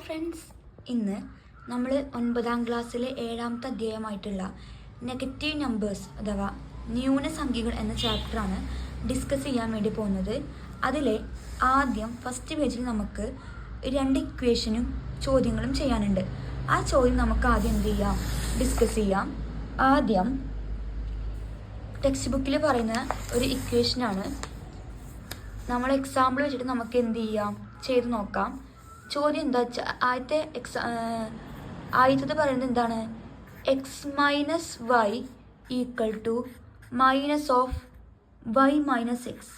Friends, ഇന്ന് നമ്മൾ 9ാം ക്ലാസ്സിലെ 7ാമത്തെ അധ്യായമായിട്ടുള്ള നെഗറ്റീവ് നമ്പേഴ്സ് അഥവാ ന്യൂനസംഖ്യകൾ എന്ന ചാപ്റ്ററാണ് ഡിസ്കസ് ചെയ്യാൻ വേണ്ടി പോകുന്നത്. അതിലെ ആദ്യം ഫസ്റ്റ് പേജിൽ നമുക്ക് 2 ഇക്വേഷനും ചോദ്യങ്ങളും ചെയ്യാനുണ്ട്. ആ ചോദ്യം നമുക്ക് ആദ്യം എന്ത് ചെയ്യാം, ഡിസ്കസ് ചെയ്യാം. ആദ്യം ടെക്സ്റ്റ് ബുക്കിൽ പറയുന്ന ഒരു ഇക്വേഷനാണ്. നമ്മൾ എക്സാമ്പിൾ വെച്ചിട്ട് നമുക്ക് എന്ത് ചെയ്യാം, ചെയ്ത് നോക്കാം. ചോദ്യം എന്താ വെച്ചാൽ ആദ്യത്തേത് പറയുന്നത് എന്താണ്, X minus Y equal to minus of Y minus X.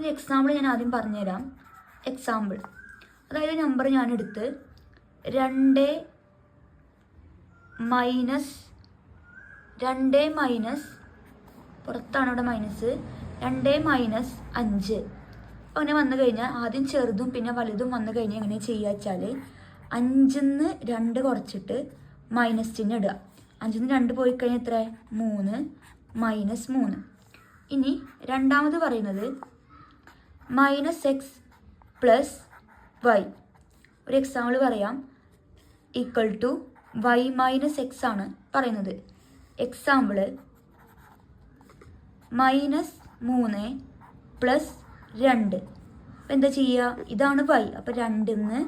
ഈ എക്സാമ്പിൾ ഞാൻ ആദ്യം പറഞ്ഞുതരാം. എക്സാമ്പിൾ അതായത് നമ്പർ ഞാൻ എടുത്ത് 2 മൈനസ് പുറത്താണ് ഇവിടെ മൈനസ് 2 മൈനസ് 5 അങ്ങനെ വന്നു കഴിഞ്ഞാൽ ആദ്യം ചെറുതും പിന്നെ വലുതും വന്നു കഴിഞ്ഞാൽ എങ്ങനെ ചെയ്യുക വെച്ചാൽ 5-ന്ന് 2 കുറച്ചിട്ട് മൈനസ് ചിഹ്നം ഇടുക. 5-ന്ന് 2 പോയി കഴിഞ്ഞാൽ എത്ര, 3 മൈനസ് 3. ഇനി രണ്ടാമത് പറയുന്നത് മൈനസ് എക്സ് പ്ലസ് വൈ. ഒരു എക്സാമ്പിൾ പറയാം. Equal to Y minus X ആണ് പറയുന്നത്. Example minus 3 plus 2. അപ്പം എന്താ ചെയ്യുക, ഇതാണ് വൈ. അപ്പം 2-ന്ന്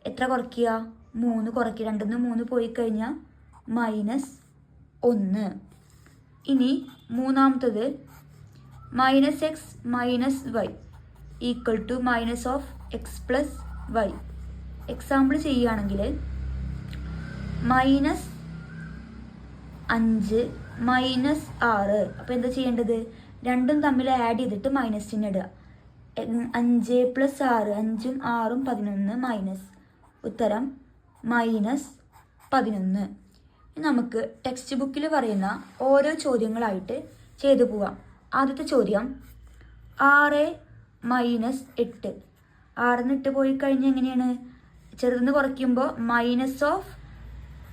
എത്ര കുറയ്ക്കുക, 3 കുറയ്ക്കുക. 2-ന്ന് 3 പോയി കഴിഞ്ഞാൽ മൈനസ് 1. ഇനി മൂന്നാമത്തത് minus X minus Y equal to minus of X plus Y. Example ചെയ്യുകയാണെങ്കിൽ മൈനസ് 5 മൈനസ് 6. അപ്പോൾ എന്താ ചെയ്യേണ്ടത്, രണ്ടും തമ്മിൽ ആഡ് ചെയ്തിട്ട് മൈനസ് ചിഹ്നം ഇടുക. 5 പ്ലസ് 6, 5ഉം 6ഉം 11 മൈനസ്. ഉത്തരം മൈനസ് 11. നമുക്ക് ടെക്സ്റ്റ് ബുക്കിൽ പറയുന്ന ഓരോ ചോദ്യങ്ങളായിട്ട് ചെയ്തു പോവാം. ആദ്യത്തെ ചോദ്യം 6 മൈനസ് 8. 6-ന്ന് 8 പോയി കഴിഞ്ഞാൽ എങ്ങനെയാണ്, ചെറുതെന്ന് കുറയ്ക്കുമ്പോൾ minus of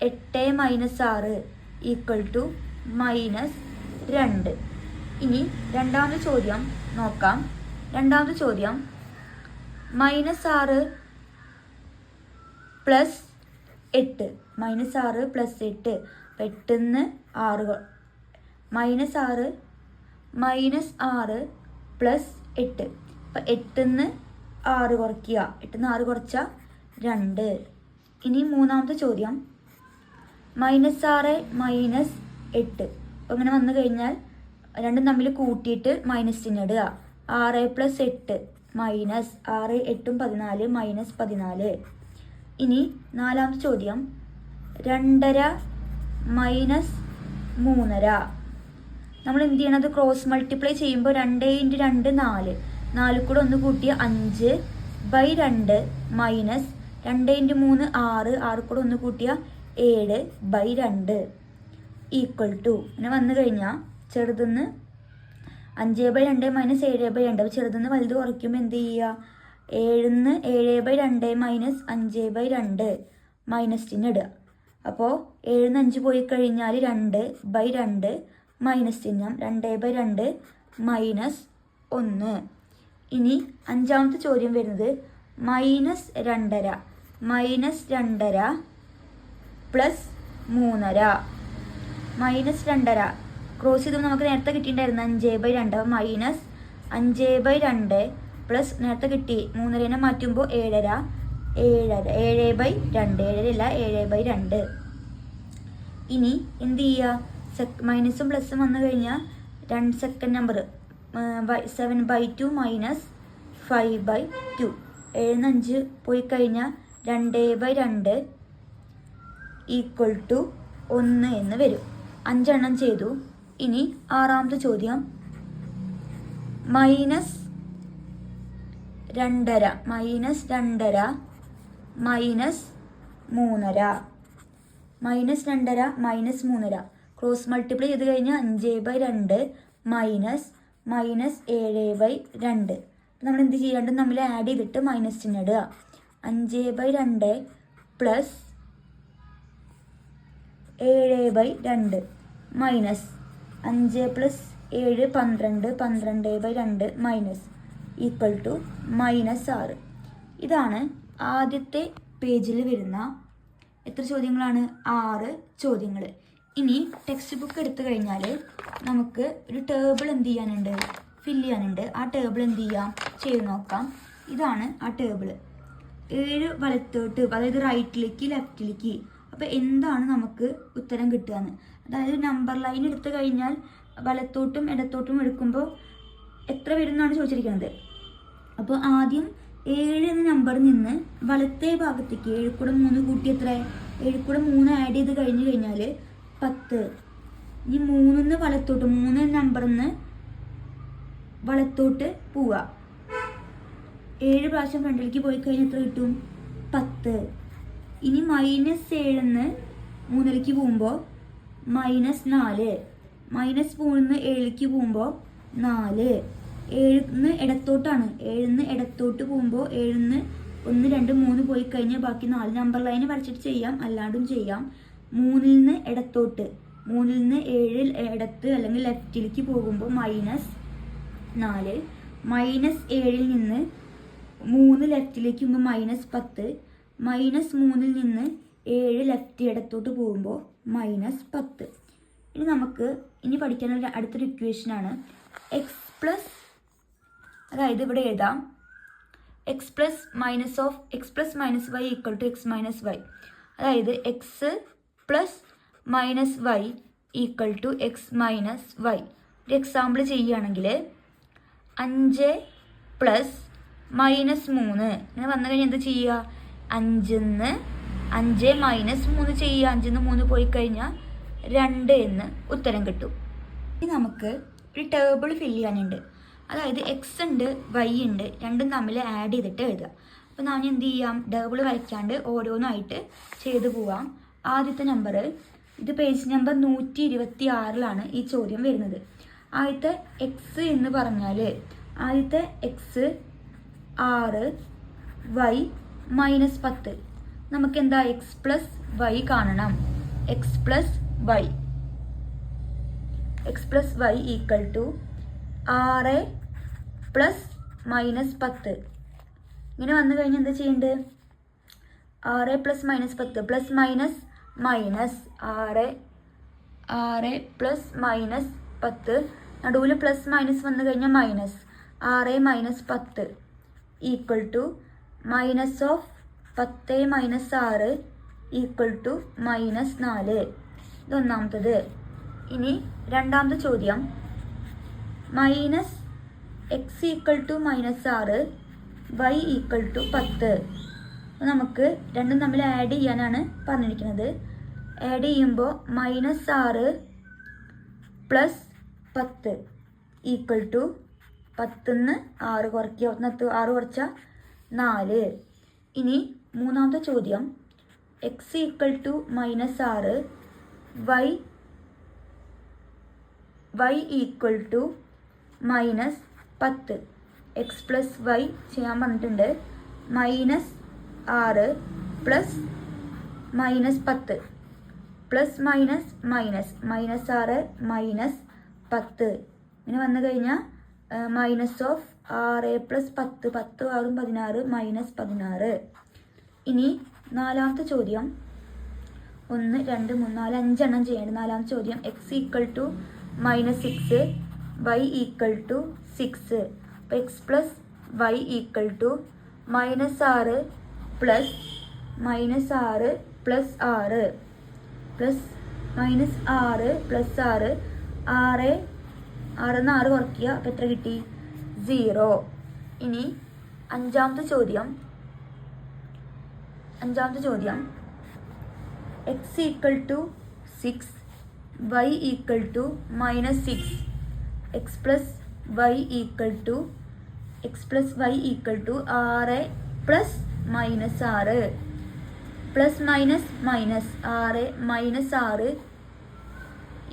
8 minus 6 equal to minus 2. ഇനി രണ്ടാമത്തെ ചോദ്യം നോക്കാം. രണ്ടാമത്തെ ചോദ്യം മൈനസ് 6 പ്ലസ് 8. Minus 6 plus 8. 8-ന്ന് 6 മൈനസ് 6 മൈനസ് 6 പ്ലസ് 8. അപ്പം 8-ന്ന് 6 കുറയ്ക്കുക. 8-ന്ന് 6 കുറച്ചാൽ 2. ഇനി മൂന്നാമത്തെ ചോദ്യം മൈനസ് 6 മൈനസ് 8. അപ്പോൾ ഇങ്ങനെ വന്നു കഴിഞ്ഞാൽ രണ്ടും തമ്മിൽ കൂട്ടിയിട്ട് മൈനസ് ചിഹ്നം ഇടുക. 6 പ്ലസ് 8 മൈനസ് 6, 8ഉം 14 മൈനസ് 14. ഇനി നാലാമത്തെ ചോദ്യം 2.5 മൈനസ് 3.5. നമ്മൾ എന്ത് ചെയ്യണത്, ക്രോസ് മൾട്ടിപ്ലൈ ചെയ്യുമ്പോൾ 2 × 2 4. 4 കൂടെ 1 കൂട്ടിയ 5/2 മൈനസ് 2 × 3 6. 6 കൂടെ 1 കൂട്ടിയ 7/2 ഈക്വൽ ടു. ഇങ്ങനെ വന്നു കഴിഞ്ഞാൽ ചെറുതെന്ന് 5/2 മൈനസ് 7/2. അപ്പോൾ ചെറുതെന്ന് വലുത് കുറയ്ക്കുമ്പോൾ എന്ത് ചെയ്യുക, 7-ന്ന് 7/2 മൈനസ് 5/2 മൈനസ് ചിഹ്നം ഇടുക. അപ്പോൾ 7-ന്ന് 5 പോയി കഴിഞ്ഞാൽ 2/2 മൈനസ് ചിഹ്നം 2/2 മൈനസ് 1. ഇനി അഞ്ചാമത്തെ ചോദ്യം വരുന്നത് മൈനസ് 2.5 പ്ലസ് 3.5. മൈനസ് 2.5 ക്രോസ് ചെയ്ത് നമുക്ക് നേരത്തെ കിട്ടിയിട്ടുണ്ടായിരുന്നു 5/2. മൈനസ് 5/2 പ്ലസ് നേരത്തെ കിട്ടി 3.5 മാറ്റുമ്പോൾ 7.5. 7/2. ഇനി എന്ത് ചെയ്യുക, മൈനസും പ്ലസും വന്നു കഴിഞ്ഞാൽ സെക്കൻഡ് നമ്പർ 7/2 മൈനസ് 5/2. 7-ന്ന് 5 പോയി കഴിഞ്ഞാൽ 2/2 ഈക്വൽ ടു 1 എന്ന് വരും. 5 എണ്ണം ചെയ്തു. ഇനി ആറാമത്തെ ചോദ്യം minus 2.5 minus 3.5 minus 2.5 minus 3.5 cross multiply ചെയ്ത് കഴിഞ്ഞാൽ 5/2 മൈനസ് 7/2. നമ്മൾ എന്ത് ചെയ്യാണ്ട് നമ്മൾ ആഡ് ചെയ്തിട്ട് മൈനസ് ചിഹ്നം ഇടുക. 5/2 plus 7/2 minus 5 plus 7 12 12/2 minus equal to -6. ഇതാണ് ആദ്യത്തെ പേജിൽ വരുന്ന എത്ര ചോദ്യങ്ങളാണ്? 6 ചോദ്യങ്ങൾ. ഇനി ടെക്സ്റ്റ് ബുക്ക് എടുത്തു കഴിഞ്ഞാൽ നമുക്ക് ഒരു ടേബിൾ എന്ത് ചെയ്യാനുണ്ട്? ഫില്ല് ചെയ്യാനുണ്ട്. ആ ടേബിൾ എന്ത് ചെയ്യാം? ചെയ്ത് നോക്കാം. ഇതാണ് ആ ടേബിൾ. 7 വലത്തോട്ട്, അതായത് റൈറ്റിലേക്ക് ലെഫ്റ്റിലേക്ക്. അപ്പോൾ എന്താണ് നമുക്ക് ഉത്തരം കിട്ടുകയെന്ന്, അതായത് നമ്പർ ലൈൻ എടുത്തു കഴിഞ്ഞാൽ വലത്തോട്ടും ഇടത്തോട്ടും എടുക്കുമ്പോൾ എത്ര വരുമെന്നാണ് ചോദിച്ചിരിക്കുന്നത്. അപ്പോൾ ആദ്യം 7 എന്ന നമ്പറിൽ നിന്ന് വലത്തേ ഭാഗത്തേക്ക് 7 കൂടെ 3 കൂട്ടി എത്ര? 7 കൂടെ 3 ആഡ് ചെയ്ത് കഴിഞ്ഞ് കഴിഞ്ഞാൽ 10. ഈ 3 വലത്തോട്ട്, 3 നമ്പറിൽ നിന്ന് വലത്തോട്ട് പോവുക. 7 പ്രാവശ്യം ഫ്രണ്ടിലേക്ക് പോയി കഴിഞ്ഞാൽ എത്ര കിട്ടും? 10. ഇനി -7 3ലേക്ക് പോകുമ്പോൾ -4. -3 7ലേക്ക് പോകുമ്പോൾ 4. 7 ഇടത്തോട്ടാണ്. 7 ഇടത്തോട്ട് പോകുമ്പോൾ 7 1 2 3 പോയി കഴിഞ്ഞാൽ ബാക്കി 4 നമ്പർ ലൈന് വരച്ചിട്ട് ചെയ്യാം, അല്ലാണ്ടും ചെയ്യാം. 3 ഇടത്തോട്ട്, 3 7 ഇടത്ത് അല്ലെങ്കിൽ ലെഫ്റ്റിലേക്ക് പോകുമ്പോൾ -4. -7 നിന്ന് 3 ലെഫ്റ്റിലേക്ക് പോകുമ്പോൾ -10. -3 നിന്ന് 7 ലെഫ്റ്റ് ഇടത്തോട്ട് പോകുമ്പോൾ -10. ഇനി നമുക്ക് പഠിക്കാനുള്ള അടുത്തൊരു ഇക്വേഷനാണ് എക്സ് പ്ലസ്, അതായത് ഇവിടെ എഴുതാം x plus minus Y equal to x minus y. അതായത് x plus minus Y equal to x minus y. ഒരു എക്സാമ്പിൾ ചെയ്യുകയാണെങ്കിൽ 5 പ്ലസ് -3 ഇങ്ങനെ വന്നു കഴിഞ്ഞാൽ എന്ത് ചെയ്യുക? 5 മൈനസ് 3 ചെയ്യുക. 5 3 പോയി കഴിഞ്ഞാൽ 2 എന്ന് ഉത്തരം കിട്ടും. ഇനി നമുക്ക് ഒരു ടേബിൾ ഫില്ല് ചെയ്യാനുണ്ട്. അതായത് എക്സ് ഉണ്ട്, വൈ ഉണ്ട്, രണ്ടും തമ്മിൽ ആഡ് ചെയ്തിട്ട് എഴുതുക. അപ്പോൾ ഞാൻ എന്ത് ചെയ്യാം? ടേബിൾ വരയ്ക്കാണ്ട് ഓരോന്നായിട്ട് ചെയ്തു പോവാം. ആദ്യത്തെ നമ്പർ, ഇത് പേജ് നമ്പർ 126 ഈ ചോദ്യം വരുന്നത്. ആദ്യത്തെ എക്സ് എന്ന് പറഞ്ഞാൽ ആദ്യത്തെ എക്സ് 6, വൈ -10. നമുക്ക് എന്താ? എക്സ് പ്ലസ് വൈ കാണണം. X plus Y equal to 6 plus -10. ഇങ്ങനെ വന്നു കഴിഞ്ഞാൽ എന്താ ചെയ്യേണ്ടത്? 6 പ്ലസ് -10 പ്ലസ് മൈനസ് 6 പ്ലസ് -10 നടുവിൽ പ്ലസ് മൈനസ് വന്നു കഴിഞ്ഞാൽ -6 -10 equal to minus of 10 -6 equal to -4. ഇത് ഒന്നാമത്തത്. ഇനി രണ്ടാമത്തെ ചോദ്യം, minus x equal to -6 y equal to 10. നമുക്ക് രണ്ടും തമ്മിൽ ആഡ് ചെയ്യാനാണ് പറഞ്ഞിരിക്കുന്നത്. ആഡ് ചെയ്യുമ്പോൾ -6 പ്ലസ് 10 ഈക്വൽ ടു 10 6 കുറയ്ക്കുക, 6 കുറച്ചാൽ 4. ഇനി മൂന്നാമത്തെ ചോദ്യം, x equal to -6 y equal to -10. X plus y ചെയ്യാൻ പറഞ്ഞിട്ടുണ്ട്. -6 പ്ലസ് -10 പ്ലസ് മൈനസ് -6 -10 ഇങ്ങനെ വന്നു കഴിഞ്ഞാൽ മൈനസ് ഓഫ് 6 പ്ലസ് 10 10 6 16 -16. ഇനി നാലാമത്തെ ചോദ്യം, 1 2 3 4 5 എണ്ണം ചെയ്യേണ്ടത്. നാലാമത്തെ ചോദ്യം, x equal to -6 y equal to 6. അപ്പോൾ x plus Y equal to -6 plus -6 plus 6 plus -6 plus 6 6 6 കുറയ്ക്കുക. അപ്പോൾ എത്ര കിട്ടി? 0. ഇനി അഞ്ചാമത്തെ ചോദ്യം, x equal to 6 y equal to -6. X plus Y equal to 6 plus -6 plus -6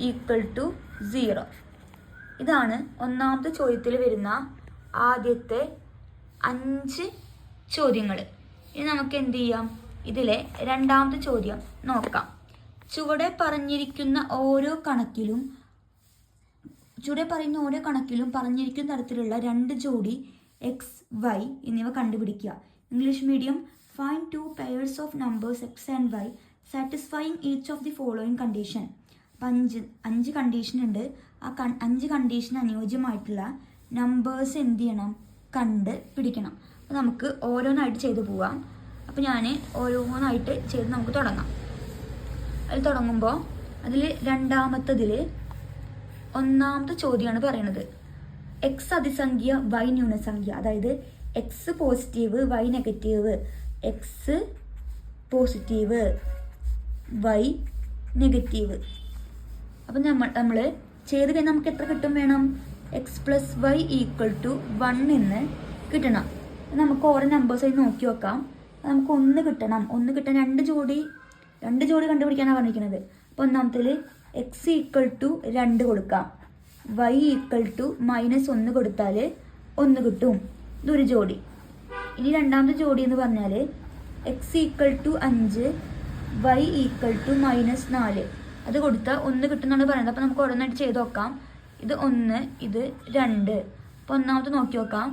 equal to 0. ഇതാണ് ഒന്നാമത്തെ ചോദ്യത്തിൽ വരുന്ന ആദ്യത്തെ 5 ചോദ്യങ്ങൾ. ഇനി നമുക്ക് എന്ത് ചെയ്യാം? ഇതിലെ രണ്ടാമത്തെ ചോദ്യം നോക്കാം. ചുവടെ പറയുന്ന ഓരോ കണക്കിലും പറഞ്ഞിരിക്കുന്ന തരത്തിലുള്ള 2 ജോഡി എക്സ് വൈ എന്നിവ കണ്ടുപിടിക്കുക. English medium find 2 pairs of numbers x and y satisfying each of the following condition. അപ്പം അഞ്ച് കണ്ടീഷൻ ഉണ്ട്. ആ 5 കണ്ടീഷൻ അനുയോജ്യമായിട്ടുള്ള നമ്പേഴ്സ് എന്ത് ചെയ്യണം, കണ്ട് പിടിക്കണം. അപ്പോൾ നമുക്ക് ഓരോന്നായിട്ട് ചെയ്തു പോവാം. അപ്പോൾ ഞാൻ ഓരോന്നായിട്ട് ചെയ്ത് നമുക്ക് തുടങ്ങാം. അതിൽ തുടങ്ങുമ്പോൾ അതിൽ രണ്ടാമത്തതിൽ ഒന്നാമത്തെ ചോദ്യമാണ് പറയുന്നത് എക്സ് അതിസംഖ്യ വൈ ന്യൂനസംഖ്യ. അതായത് x positive y negative, x positive y negative. അപ്പം നമ്മൾ ചെയ്ത് കഴിഞ്ഞാൽ നമുക്ക് എത്ര കിട്ടും വേണം, x plus Y equal to 1 എന്ന് കിട്ടണം. നമുക്ക് ഓരോ നമ്പേഴ്സായി നോക്കി വെക്കാം. നമുക്ക് 1 കിട്ടണം. 1 കിട്ടാൻ രണ്ട് ജോഡി കണ്ടുപിടിക്കാനാണ് പറഞ്ഞിരിക്കുന്നത്. അപ്പോൾ ഒന്നാമത്തേൽ എക്സ് ഈക്വൽ ടു 2 കൊടുക്കാം, വൈ ഈക്വൽ ടു -1 കൊടുത്താൽ 1 കിട്ടും. ഇതൊരു ജോഡി. ഇനി രണ്ടാമത്തെ ജോഡി എന്ന് പറഞ്ഞാൽ x equal to 5 y equal to -4 അത് കൊടുത്താൽ 1 കിട്ടുമെന്നാണ് പറയുന്നത്. അപ്പോൾ നമുക്ക് ഓരോന്നായിട്ട് ചെയ്ത് നോക്കാം. ഇത് 1, ഇത് 2. അപ്പോൾ ഒന്നാമത്തെ നോക്കി നോക്കാം.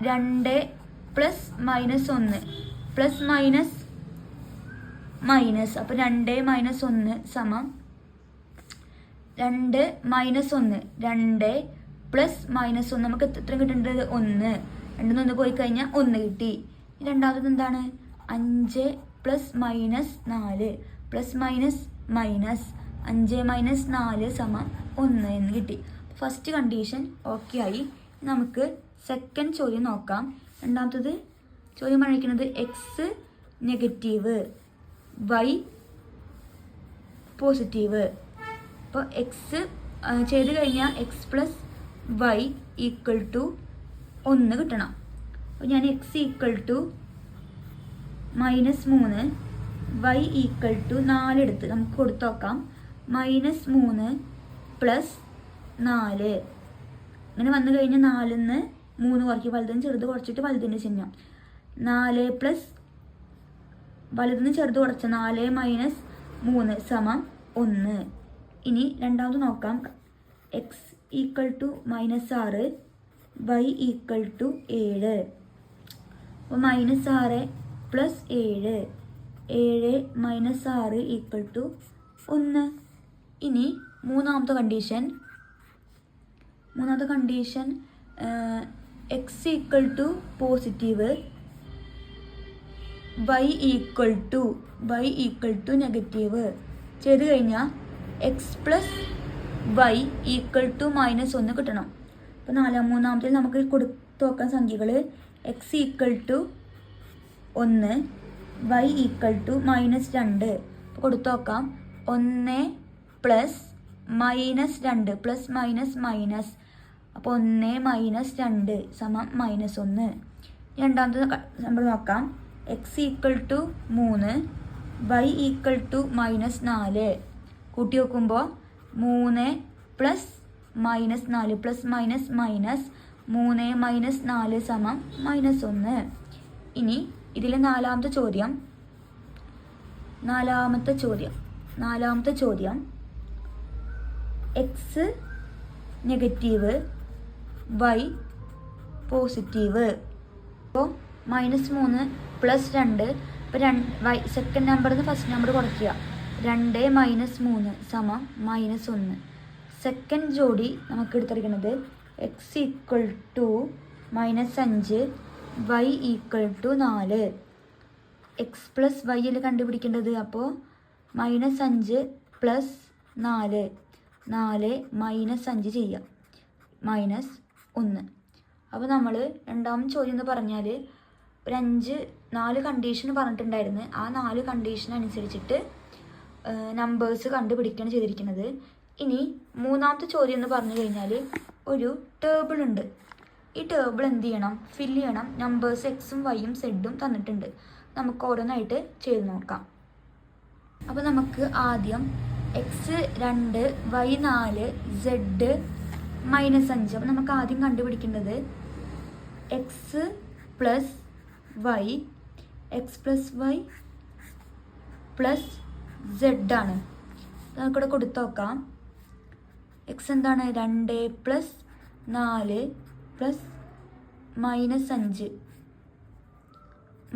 2 പ്ലസ് -1 പ്ലസ് മൈനസ്. അപ്പോൾ 2 - 1 സമം 2 - 1. 2 പ്ലസ് -1 നമുക്ക് എത്ര കിട്ടേണ്ടത് 1. 2 1 പോയി കഴിഞ്ഞാൽ 1 കിട്ടി. രണ്ടാമത് എന്താണ് 5 പ്ലസ് -4 പ്ലസ് മൈനസ് 5 - 4 സമം 1 എന്ന് കിട്ടി. ഫസ്റ്റ് കണ്ടീഷൻ ഓക്കെ ആയി. നമുക്ക് സെക്കൻഡ് ചോദ്യം നോക്കാം. രണ്ടാമത്തത് ചോദ്യം പറഞ്ഞിരിക്കുന്നത് എക്സ് നെഗറ്റീവ് വൈ പോസിറ്റീവ്. അപ്പോൾ എക്സ് ചെയ്ത് കഴിഞ്ഞാൽ x plus Y equal to 1 കിട്ടണം. അപ്പോൾ ഞാൻ x equal to -3 y equal to 4 എടുത്ത് നമുക്ക് കൊടുത്തു നോക്കാം. -3 പ്ലസ് 4 അങ്ങനെ വന്നു കഴിഞ്ഞാൽ 4 നിന്ന് 3 കുറയ്ക്കും. വലുതിന് ചെറുത് കുറച്ചിട്ട് വലുതിൻ്റെ ചിഹ്നം. 4 പ്ലസ് വലുതിന് ചെറുത് കുറച്ച് 4 - 3 സമം 1. ഇനി രണ്ടാമത് നോക്കാം. X equal to -6 y equal to 7. അപ്പോൾ -6 പ്ലസ് 7 -6 ഈക്വൽ ടു 1. ഇനി മൂന്നാമത്തെ condition x equal to positive y equal to negative ചെയ്ത് കഴിഞ്ഞാൽ x plus Y equal to -1 കിട്ടണം. അപ്പോൾ മൂന്നാമത്തിൽ നമുക്ക് കൊടുത്തു നോക്കാൻ സംഖ്യകൾ x equal to 1 y equal to -2. അപ്പോൾ കൊടുത്തു നോക്കാം. 1 പ്ലസ് -2 പ്ലസ് മൈനസ്. അപ്പോൾ 1 - 2 സമം -1. രണ്ടാമത്തെ നമ്മൾ നോക്കാം. X equal to 3 y equal to -4 കൂട്ടി നോക്കുമ്പോൾ 3 പ്ലസ് -4 പ്ലസ് മൈനസ് 3 - 4 സമം -1. ഇനി ഇതിൽ നാലാമത്തെ ചോദ്യം എക്സ് നെഗറ്റീവ് വൈ പോസിറ്റീവ്. അപ്പോൾ -3 പ്ലസ് 2. ഇപ്പോൾ സെക്കൻഡ് നമ്പറിൽ നിന്ന് ഫസ്റ്റ് നമ്പർ കുറയ്ക്കുക. 2 - 3 സമം -1. സെക്കൻഡ് ജോഡി നമുക്ക് എടുത്തിരിക്കുന്നത് x equal to -5 y equal to 4. X plus y അല്ലേ കണ്ടുപിടിക്കേണ്ടത്. അപ്പോൾ -5 പ്ലസ് 4 -5 ചെയ്യാം -1. അപ്പോൾ നമ്മൾ രണ്ടാമത്തെ ചോദ്യം എന്ന് പറഞ്ഞാൽ ഒരു 4 കണ്ടീഷൻ പറഞ്ഞിട്ടുണ്ടായിരുന്നു. ആ 4 കണ്ടീഷൻ അനുസരിച്ചിട്ട് നമ്പേഴ്സ് കണ്ടുപിടിക്കുകയാണ് ചെയ്തിരിക്കുന്നത്. ഇനി മൂന്നാമത്തെ ചോദ്യം എന്ന് പറഞ്ഞു കഴിഞ്ഞാൽ ഒരു ടേബിൾ ഉണ്ട്. ഈ ടേബിൾ എന്ത് ചെയ്യണം, ഫില്ല് ചെയ്യണം. നമ്പേഴ്സ് എക്സും വൈയും സെഡും തന്നിട്ടുണ്ട്. നമുക്ക് ഓരോന്നായിട്ട് ചെയ്ത് നോക്കാം. അപ്പോൾ നമുക്ക് ആദ്യം എക്സ് 2 വൈ 4 സെഡ് -5. അപ്പോൾ നമുക്ക് ആദ്യം കണ്ടുപിടിക്കേണ്ടത് x plus y plus z ആണ്. നമുക്കിവിടെ കൊടുത്തു നോക്കാം. എക്സ് എന്താണ് 2 plus 4 plus -5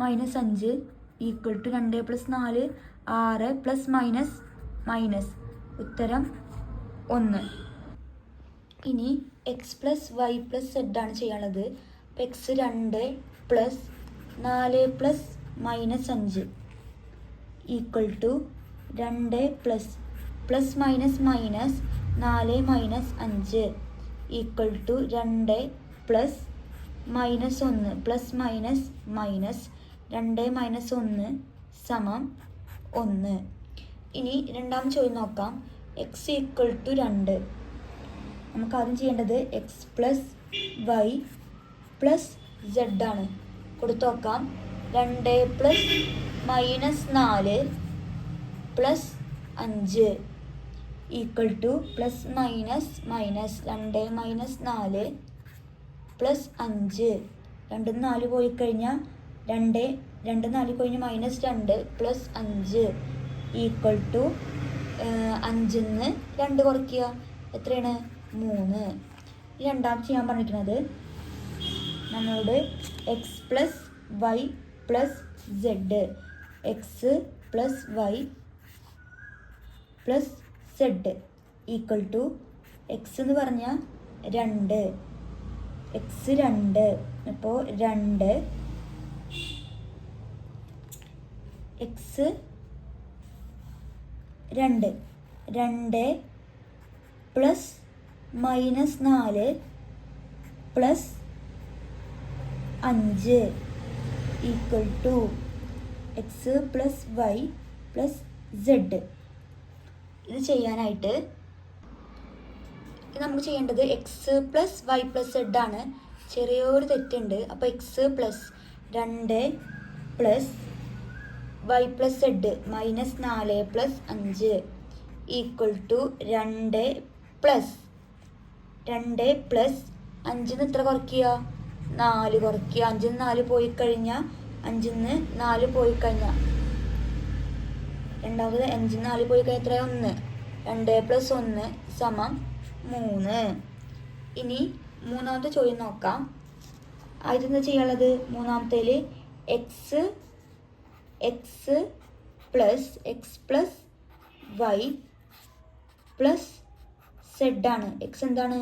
-5 equal to 2 + 4 6 + minus ഉത്തരം 1. ഇനി x + y + z ആണ് ചെയ്യാനുള്ളത്. അപ്പോൾ x 2 + 4 + -5 equal to 2 + minus 4 - 5 equal to 2 + -1 + 2 - 1 സമം 1. ഇനി രണ്ടാം ചോദ്യം നോക്കാം. x equal to 2. നമുക്ക് ആദ്യം ചെയ്യേണ്ടത് x + y + z ആണ്. കൊടുത്തു നോക്കാം. 2 + -4 + 5 ഈക്വൽ ടു +- 2 - 4 + 5. 2 - 4 പോയി കഴിഞ്ഞാൽ 2 - 4 കഴിഞ്ഞ് -2 + 5 ഈക്വൽ ടു 5 ന്ന് 2 കുറയ്ക്കുക. എത്രയാണ്? 3. രണ്ടാം ചെയ്യാൻ പറഞ്ഞിരിക്കുന്നത് നമ്മളോട് x + y + z. x + y + z equal to x എന്ന് പറഞ്ഞാൽ 2. x 2. അപ്പോൾ 2 x 2 2 + -4 + 5 equal to x + y + z. ഇത് ചെയ്യാനായിട്ട് നമുക്ക് ചെയ്യേണ്ടത് x + y + z ആണ്. ചെറിയൊരു തെറ്റുണ്ട്. അപ്പോൾ x + 2 + y + z -4 + 5 equal to 2 + 5 ന്ന് എത്ര കുറയ്ക്കുക? 4 കുറയ്ക്കുക. 5 ന്ന് 4 പോയി കഴിഞ്ഞാൽ 5 ന്ന് 4 പോയി കഴിഞ്ഞാൽ രണ്ടാമത് 5 ന്ന് 4 പോയി കഴിഞ്ഞാൽ എത്രയാണ്? 1. 2 + 1 സമം 3. ഇനി മൂന്നാമത്തെ ചോദ്യം നോക്കാം. ആദ്യം എന്താ ചെയ്യാനുള്ളത്? മൂന്നാമത്തേൽ x + y + z ആണ്. x എന്താണ്?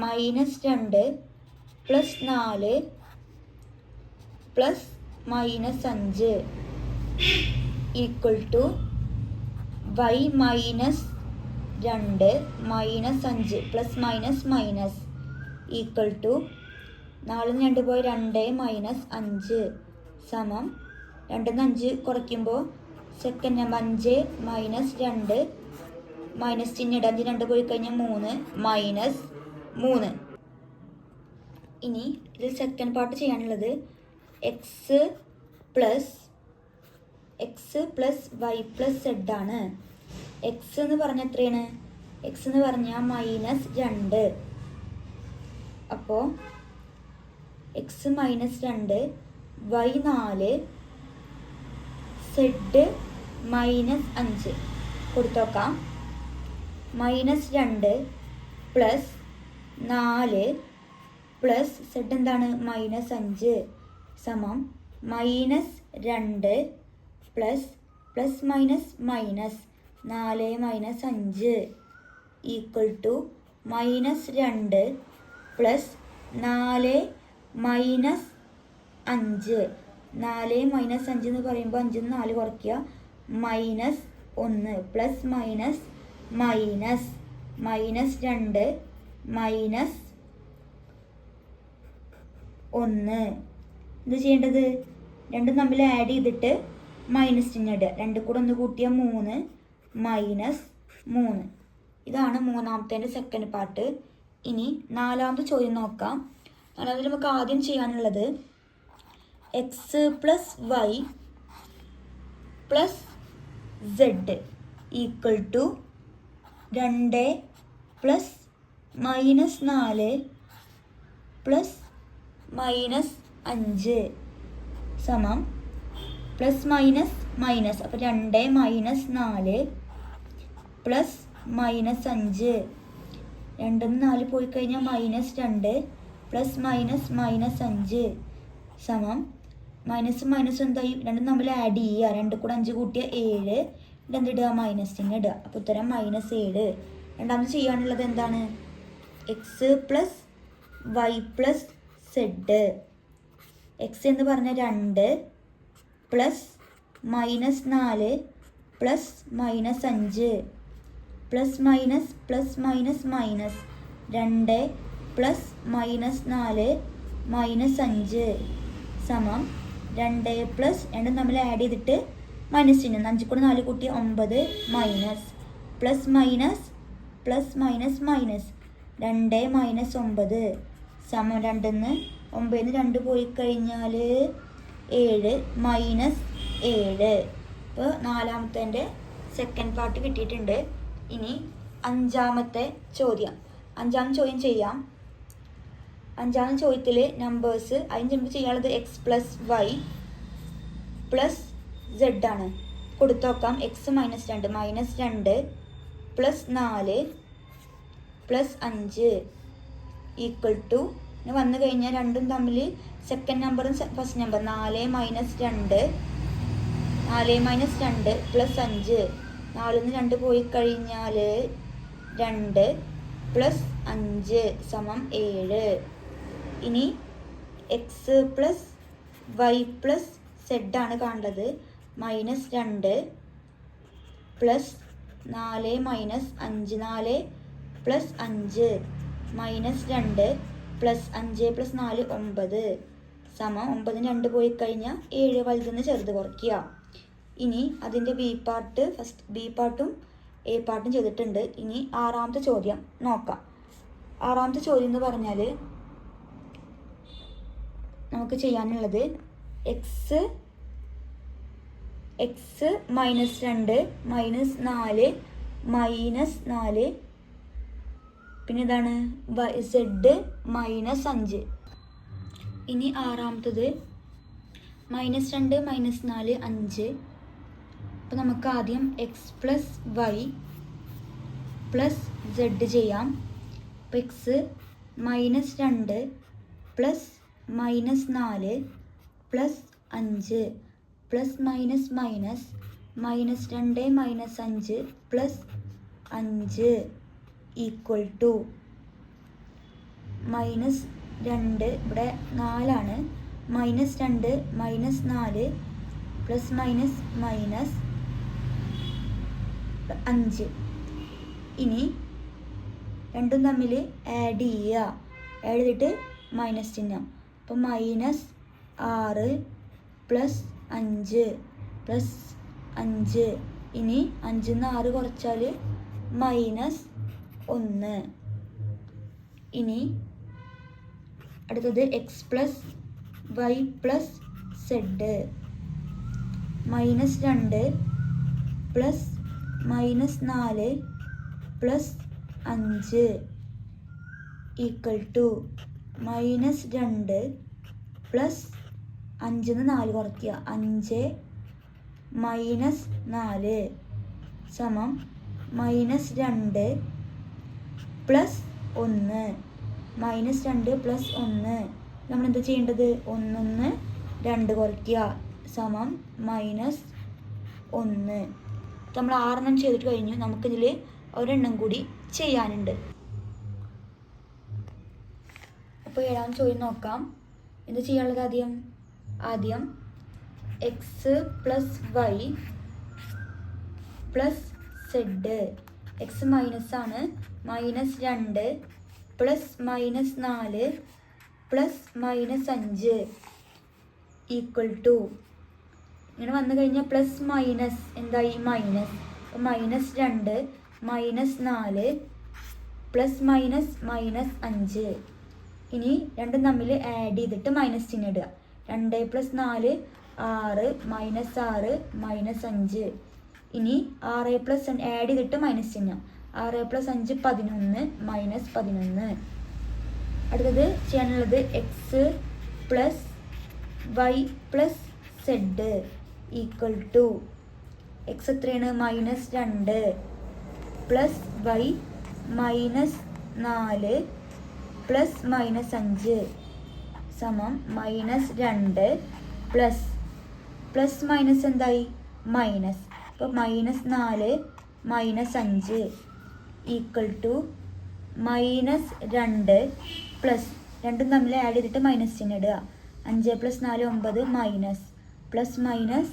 -2 + 4 + -5 equal to y - 2 - 5 + equal to 4 ന്ന് 2 പോയി 2 - 5 സമം 2 ന്ന് 5 കുറയ്ക്കുമ്പോൾ സെക്കൻഡ് നമ്പർ 5 - 2 മൈനസ് ചിഹ്നം 2 പോയി കഴിഞ്ഞാൽ 3 -3. ഇനി ഇതിൽ സെക്കൻഡ് പാർട്ട് ചെയ്യാനുള്ളത് x + y + z ആണ്. x എന്ന് പറഞ്ഞാൽ എത്രയാണ്? x എന്ന് പറഞ്ഞാൽ -2. അപ്പോൾ x -2 y 4 z -5 കൊടുത്തു നോക്കാം. -2 + 4 + z എന്താണ്? -5 സമം -2 + +- 4 - 5 ഈക്വൽ ടു -2 + 4 - 5 4 - 5 എന്ന് പറയുമ്പോൾ 5 ന്ന് 4 കുറയ്ക്കുക. -1 +- -2 -1. ഇത് ചെയ്യേണ്ടത് രണ്ടും തമ്മിൽ ആഡ് ചെയ്തിട്ട് മൈനസ് ചിഹ്നം ഇടുക. 2 കൂടെ 1 കൂട്ടിയാൽ 3 -3. ഇതാണ് മൂന്നാമത്തെ സെക്കൻഡ് പാർട്ട്. ഇനി നാലാമത്തെ ചോദ്യം നോക്കാം. നാലാമത് നമുക്ക് ആദ്യം ചെയ്യാനുള്ളത് x + y + z equal to 2 + -4 + -5 സമം +- അപ്പോൾ 2 - 4 + -5 2 ന്ന് 4 പോയി കഴിഞ്ഞാൽ -2 + -5 സമം മൈനസും മൈനസും എന്തായി രണ്ടും തമ്മിൽ ആഡ് ചെയ്യുക. 2 കൂടെ 5 കൂട്ടിയ 7. എന്തിടുക മൈനസിന് ഇടുക. അപ്പോൾ ഉത്തരം -7. രണ്ടാമത് ചെയ്യാനുള്ളത് എന്താണ്? X plus y plus z. X എന്ന് പറഞ്ഞാൽ 2 plus -4 plus -5 plus minus plus minus minus 2 plus -4 -5 സമം 2 പ്ലസ് രണ്ടും തമ്മിൽ ആഡ് ചെയ്തിട്ട് മൈനസ് ചിഹ്നം. 5 കൂടെ 4 കൂട്ടിയ 9 minus plus minus plus minus minus 2 minus 9 സമം 2 9 2 പോയി കഴിഞ്ഞാൽ 7 -7. ഇപ്പോൾ നാലാമത്തെ സെക്കൻഡ് പാർട്ട് കിട്ടിയിട്ടുണ്ട്. ഇനി അഞ്ചാമത്തെ ചോദ്യം ചെയ്യാം. അഞ്ചാമത്തെ ചോദ്യത്തിൽ നമ്പേഴ്സ് അതിന് നമുക്ക് ചെയ്യാനുള്ളത് x plus y plus z ആണ്. കൊടുത്തു നോക്കാം. X -2 -2 plus 4 plus 5 equal to വന്നു കഴിഞ്ഞാൽ രണ്ടും തമ്മിൽ സെക്കൻഡ് നമ്പറും ഫസ്റ്റ് നമ്പർ 4 - 2 പ്ലസ് 5. 4 2 പോയി കഴിഞ്ഞാൽ 2 പ്ലസ് 5 സമം 7. ഇനി x plus y plus z ആണ് കാണേണ്ടത്. -2 plus 4 minus 5 4 plus 5 -2 plus 5 plus 4 9 സമം 9 2 പോയി കഴിഞ്ഞാൽ 7 വലുതെന്ന് ചെറുത് കുറയ്ക്കുക. ഇനി അതിൻ്റെ ബി പാർട്ടും എ പാർട്ടും ചെയ്തിട്ടുണ്ട്. ഇനി ആറാമത്തെ ചോദ്യം നോക്കാം. ആറാമത്തെ ചോദ്യം എന്ന് പറഞ്ഞാൽ നമുക്ക് ചെയ്യാനുള്ളത് എക്സ് -2 -4 -4 പിന്നെ ഇതാണ് സെഡ് -5. ഇനി ആറാമത്തത് -2 -4 5. അപ്പോൾ നമുക്ക് ആദ്യം x plus y plus z ചെയ്യാം. അപ്പോൾ x -2 plus -4 plus 5 plus minus minus -2 -5 plus 5 equal to -2 ഇവിടെ 4 ആണ്. -2 -4 പ്ലസ് മൈനസ് മൈനസ് 5. ഇനി രണ്ടും തമ്മിൽ ആഡ് ചെയ്യുക. ആഡ് ചെയ്തിട്ട് മൈനസ് ചിഹ്നം. അപ്പോൾ -6 പ്ലസ് 5 പ്ലസ് 5. ഇനി 5 നിന്ന് 6 കുറച്ചാൽ -1. ഇനി അടുത്തത് x plus y plus z. -2 plus -4 plus 5 equal to -2 plus 5 നിന്ന് 4 കുറയ്ക്കുക 5 -4 സമം -2 പ്ലസ് 1 -2 പ്ലസ് 1. നമ്മൾ എന്താ ചെയ്യേണ്ടത്? 1 2 കുറയ്ക്കുക സമം -1. നമ്മൾ 6 ചെയ്തിട്ട് കഴിഞ്ഞു. നമുക്കിതിൽ ഒരെണ്ണം കൂടി ചെയ്യാനുണ്ട്. അപ്പോൾ 7ാം ചോദ്യം നോക്കാം. എന്താ ചെയ്യാനുള്ളത്? ആദ്യം x plus y plus z. X മൈനസാണ്. -2 പ്ലസ് -4 പ്ലസ് -5 ഈക്വൽ ടു ഇങ്ങനെ വന്നു കഴിഞ്ഞാൽ പ്ലസ് മൈനസ് എന്തായി മൈനസ്. അപ്പോൾ -2 -4 പ്ലസ് മൈനസ് -5. ഇനി രണ്ടും തമ്മിൽ ആഡ് ചെയ്തിട്ട് മൈനസ് ചിഹ്നം ഇടുക. 2 + 4 6 -6 -5. ഇനി 6 + ആഡ് ചെയ്തിട്ട് മൈനസ് ചിഹ്നം. 6 + 5 11 -11. അടുത്തത് ചെയ്യാനുള്ളത് x plus y plus z equal to x എത്രയാണ്? -2 പ്ലസ് വൈ -4 പ്ലസ് -5 സമം -2 പ്ലസ് മൈനസ് എന്തായി മൈനസ്. അപ്പോൾ -4 -5 ഈക്വൽ ടു -2 പ്ലസ് രണ്ടും തമ്മിൽ ആഡ് ചെയ്തിട്ട് മൈനസ് ചിഹ്നം ഇടുക. 5 + 4 9 minus plus minus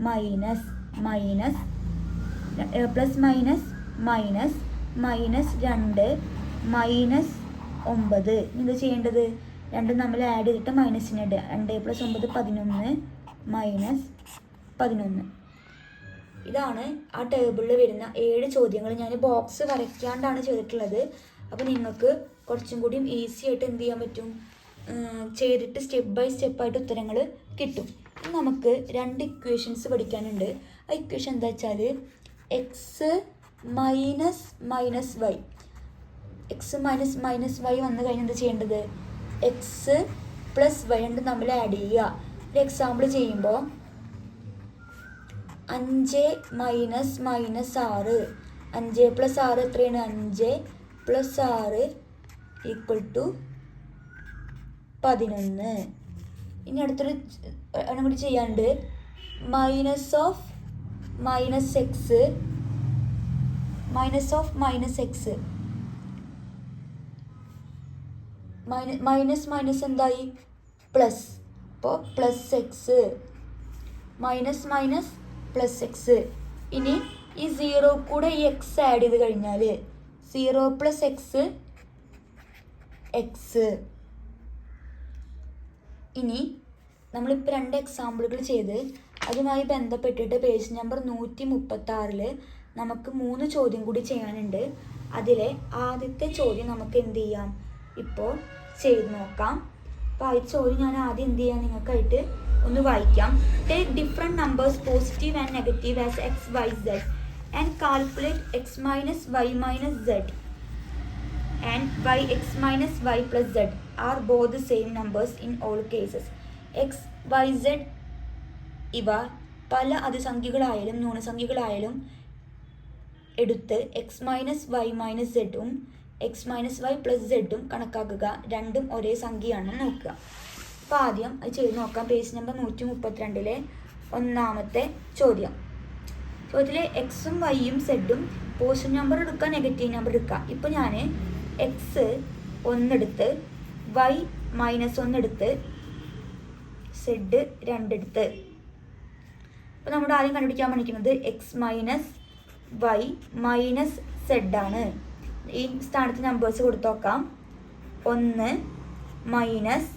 minus minus plus minus minus -2 -9. ഇത് ചെയ്യേണ്ടത് രണ്ടും തമ്മിൽ ആഡ് ചെയ്തിട്ട് മൈനസ് ചിഹ്നം ഇടുക. 2 + 9 11 -11. ഇതാണ് ആ ടേബിളിൽ വരുന്ന 7 ചോദ്യങ്ങൾ. ഞാൻ ബോക്സ് വരയ്ക്കാണ്ടാണ് ചെയ്തിട്ടുള്ളത്. അപ്പോൾ നിങ്ങൾക്ക് കുറച്ചും കൂടിയും ഈസി ആയിട്ട് എന്ത് ചെയ്യാൻ പറ്റും, ചെയ്തിട്ട് സ്റ്റെപ്പ് ബൈ സ്റ്റെപ്പായിട്ട് ഉത്തരങ്ങൾ കിട്ടും. നമുക്ക് 2 ഇക്വേഷൻസ് പഠിക്കാനുണ്ട്. ആ ഇക്വേഷൻ എന്താ വെച്ചാൽ x minus minus y. X minus y വന്നു കഴിഞ്ഞാൽ എന്താ ചെയ്യേണ്ടത്, എക്സ് പ്ലസ് വൈ രണ്ടും തമ്മിൽ ആഡ് ചെയ്യുക. ഒരു എക്സാമ്പിൾ ചെയ്യുമ്പോൾ 5 മൈനസ് -6 5 + 6 എത്രയാണ് 5 + 6 ഈക്വൽ ടു 11. ഇനി അടുത്തൊരു എണ്ണം കൂടി ചെയ്യാനുണ്ട്. Minus of minus X minus minus എന്തായി പ്ലസ്. അപ്പോൾ plus X minus minus plus X. ഇനി ഈ 0 കൂടെ ഈ എക്സ് ആഡ് ചെയ്ത് കഴിഞ്ഞാൽ 0 + എക്സ് എക്സ്. ഇനി നമ്മളിപ്പോൾ 2 എക്സാമ്പിളുകൾ ചെയ്ത് അതുമായി ബന്ധപ്പെട്ടിട്ട് പേജ് നമ്പർ 136 നമുക്ക് 3 ചോദ്യം കൂടി ചെയ്യാനുണ്ട്. അതിലെ ആദ്യത്തെ ചോദ്യം നമുക്ക് എന്ത് ചെയ്യാം, ഇപ്പോൾ ചെയ്ത് നോക്കാം. അപ്പോൾ ആ ചോദ്യം ഞാൻ ആദ്യം എന്ത് ചെയ്യാം നിങ്ങൾക്കായിട്ട് ഒന്ന് വായിക്കാം. Take different numbers positive and negative as x, y, z and calculate x minus y minus z and y x minus y plus z are both the same numbers in all cases. x, y, z ഇവ പല അതിസംഖ്യകളായാലും ന്യൂനസംഖ്യകളായാലും എടുത്ത് x minus y minus സെഡും x minus y plus സെഡും കണക്കാക്കുക. രണ്ടും ഒരേ സംഖ്യയാണെന്ന് നോക്കുക. അപ്പോൾ ആദ്യം അത് ചെയ്ത് നോക്കാം. പേജ് നമ്പർ 132 ഒന്നാമത്തെ ചോദ്യം. ചോദ്യത്തിൽ എക്സും വൈയും സെഡും പോസിറ്റീവ് നമ്പർ എടുക്കുക, നെഗറ്റീവ് നമ്പർ എടുക്കുക. ഇപ്പോൾ ഞാൻ എക്സ് 1 എടുത്ത് വൈ -1 എടുത്ത് സെഡ് 2 എടുത്ത്. അപ്പോൾ നമ്മുടെ ആദ്യം കണ്ടുപിടിക്കാൻ പഠിക്കുന്നത് x minus y minus z ആണ്. ഈ സ്ഥാനത്ത് നമ്പേഴ്സ് കൊടുത്തു നോക്കാം. 1 മൈനസ്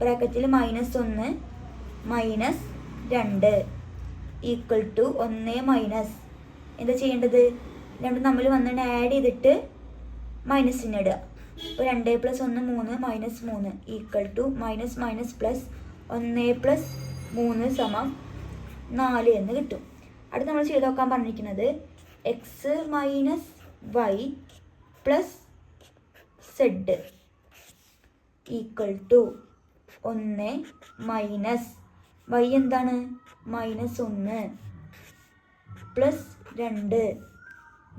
ബ്രാക്കറ്റിൽ -1 -2 ഈക്വൽ ടു 1 മൈനസ് എന്താ ചെയ്യേണ്ടത്, രണ്ടും തമ്മിൽ വന്നിട്ട് ആഡ് ചെയ്തിട്ട് മൈനസിന് ഇടുക. അപ്പോൾ 2 + 1 3 -3 equal to minus minus plus 1 + 3 = 4 എന്ന് കിട്ടും. അടുത്ത് നമ്മൾ ചെയ്ത് നോക്കാൻ പറഞ്ഞിരിക്കുന്നത് x minus y plus z equal to 1 minus y എന്താണ് -1 plus 2